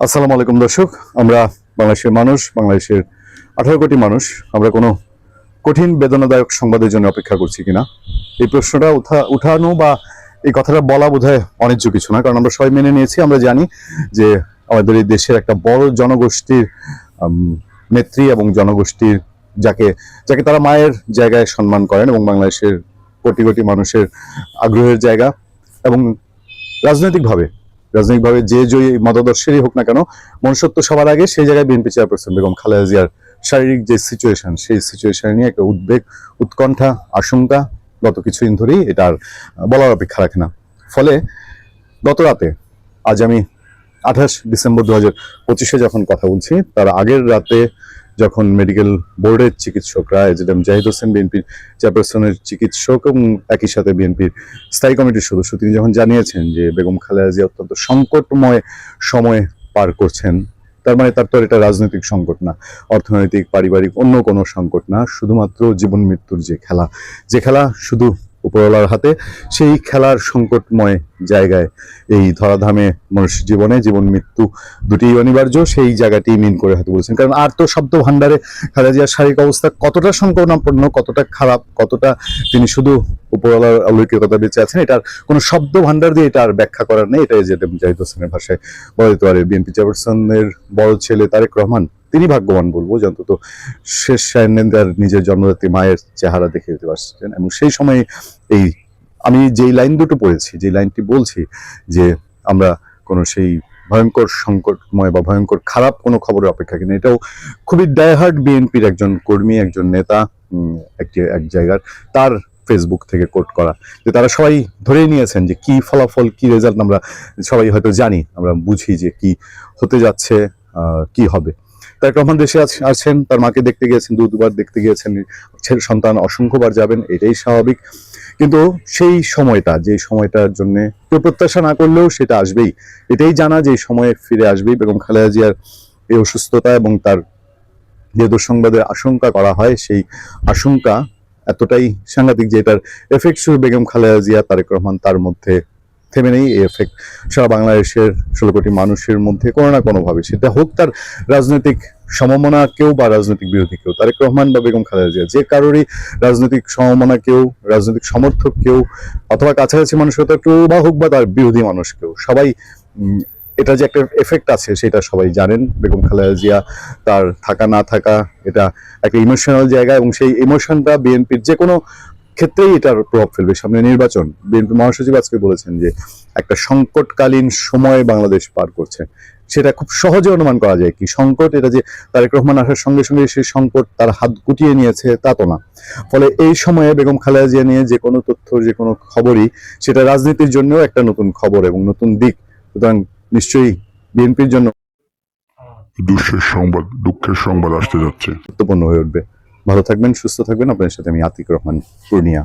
আসসালামু আলাইকুম দর্শক। আমরা বাংলাদেশের মানুষ, বাংলাদেশের 18 কোটি মানুষ, আমরা কোনো কঠিন বেদনাদায়ক সংবাদের জন্য অপেক্ষা করছি কিনা এই প্রশ্নটা উঠানো বা এই কথাটা বলা বোধহয় অনিচ্ছ কিছু না, কারণ আমরা সবাই মেনে নিয়েছি, আমরা জানি যে আমাদের এই দেশের একটা বড় জনগোষ্ঠীর নেত্রী এবং জনগোষ্ঠীর যাকে যাকে তারা মায়ের জায়গায় সম্মান করেন এবং বাংলাদেশের কোটি কোটি মানুষের আগ্রহের জায়গা এবং রাজনৈতিকভাবে যে জয়ী মতাদর্শেরই হোক না কেন, মনুষ্যত্ব সবার আগে সেই জায়গায় বিএনপি চেয়ারপারসন বেগম খালেদা জিয়ার শারীরিক যে সিচুয়েশন, সেই সিচুয়েশন নিয়ে একটা উদ্বেগ, উৎকণ্ঠা, আশঙ্কা গত কিছুদিন ধরেই এটা আর বলার অপেক্ষা রাখে না। ফলে গত রাতে, আজ আমি 28 ডিসেম্বর 2025 যখন কথা বলছি, তার আগের রাতে যখন মেডিকেল বোর্ডের চিকিৎসকরা এজেডএম জাহিদ হোসেন, বিএনপির চেয়ারপারসনের চিকিৎসক এবং একই সাথে বিএনপির স্থায়ী কমিটির সদস্য, তিনি যখন জানিয়েছেন যে বেগম খালেদা জিয়া অত্যন্ত সংকটময় সময় পার করছেন, তার মানে তার তো এটা রাজনৈতিক সংকট না, অর্থনৈতিক, পারিবারিক, অন্য কোনো সংকট না, শুধুমাত্র জীবন মৃত্যুর যে খেলা শুধু উপরওয়ালার হাতে, সেই খেলার সংকটময় জায়গায় এই ধরাধামে মানুষের জীবন মৃত্যু দুটি অনিবার্য, সেই জায়গাটি মিন করে হয়তো বলছেন। কারণ আর তো শব্দ ভান্ডারে খালেদা জিয়ার শারীরিক অবস্থা কতটা সংকটাপন্ন, কতটা খারাপ, কতটা তিনি শুধু উপরওয়ালার অলৌকিকতা বেঁচে আছেন, এটার কোনো শব্দ ভান্ডার দিয়ে এটা আর ব্যাখ্যা করার নেই। এটাই যে জাহিদ হোসেনের ভাষায় বলা যেতে পারে, বিএনপি চেয়ারপারসনের বড় ছেলে তারেক রহমান তিনি ভাগ্যবান বলবো, যে অন্তত শেষ সায়নেন্দার নিজের জন্মদাত্রী মায়ের চেহারা দেখে দিতে পারছেন। এবং সেই সময় এই আমি যেই লাইন দুটো পড়েছি, যে লাইনটি বলছি যে আমরা কোনো সেই ভয়ঙ্কর সংকটময় বা ভয়ঙ্কর খারাপ কোনো খবরের অপেক্ষা কিনা, এটাও খুবই ডাইহার্ড বিএনপির একজন কর্মী, একজন নেতা এক জায়গার তার ফেসবুক থেকে কোট করা, যে তারা সবাই ধরেই নিয়েছেন যে কি ফলাফল, কি রেজাল্ট আমরা সবাই হয়তো জানি, আমরা বুঝি যে কি হতে যাচ্ছে, কি হবে। তারেক রহমান দেশে আছেন, তার মাকে দেখতে গিয়েছেন, দুবার দেখতে গিয়েছেন, ছেলে সন্তান অসংখ্যবার যাবেন, এটাই স্বাভাবিক। কিন্তু সেই সময়টা, যে সময়টার জন্য কেউ প্রত্যাশা না করলেও সেটা আসবেই, এটাই জানা যে সময়ে ফিরে আসবেই। বেগম খালেদা জিয়ার এই অসুস্থতা এবং তার যে দুঃসংবাদের আশঙ্কা করা হয়, সেই আশঙ্কা এতটাই সাংঘাতিক যে এটার এফেক্ট শুধু বেগম খালেদা জিয়া, তারেক রহমান তার মধ্যে থেমে নেই। এই এফেক্ট সারা বাংলাদেশের 16 কোটি মানুষের মধ্যে কোনো না কোনোভাবে, সেটা হোক তার রাজনৈতিক সমমনা কেউ বা রাজনৈতিক বিরোধী কেউ, তারেক রহমান বা বেগম খালেদা জিয়া, যে কারোরই রাজনৈতিক সমমনা কেউ, রাজনৈতিক সমর্থক কেউ, অথবা কাছাকাছি মানুষতা কেউ বা হোক বা তার বিরোধী মানুষ কেউ, সবাই এটা যে একটা এফেক্ট আছে সেটা সবাই জানেন। বেগম খালেদা জিয়া তার থাকা না থাকা, এটা একটা ইমোশনাল জায়গা, এবং সেই ইমোশনটা বিএনপির যে কোনো ক্ষেত্রেই এটার প্রভাব ফেলবে। সামনে নির্বাচন, বিএনপি মহাসচিব আজকে বলেছেন যে একটা সংকটকালীন সময় বাংলাদেশ পার করছে, সেটা খুব সহজে অনুমান করা যায় কি সংকট। এটা যে তারেক রহমান আসার সঙ্গে সঙ্গে সেই সংকট তার হাত গুটিয়ে নিয়েছে তা তো না। ফলে এই সময়ে বেগম খালেদা জিয়া নিয়ে যে কোনো তথ্য, যে কোনো খবরই, সেটা রাজনীতির জন্য একটা নতুন খবর এবং নতুন দিক। সুতরাং নিশ্চয়ই বিএনপির জন্য দুঃখের সংবাদ আসতে যাচ্ছে। গুরুত্বপূর্ণ হয়ে উঠবে। ভালো থাকবেন, সুস্থ থাকবেন। আপনার সাথে আমি আতিক রহমান, পূর্ণিয়া।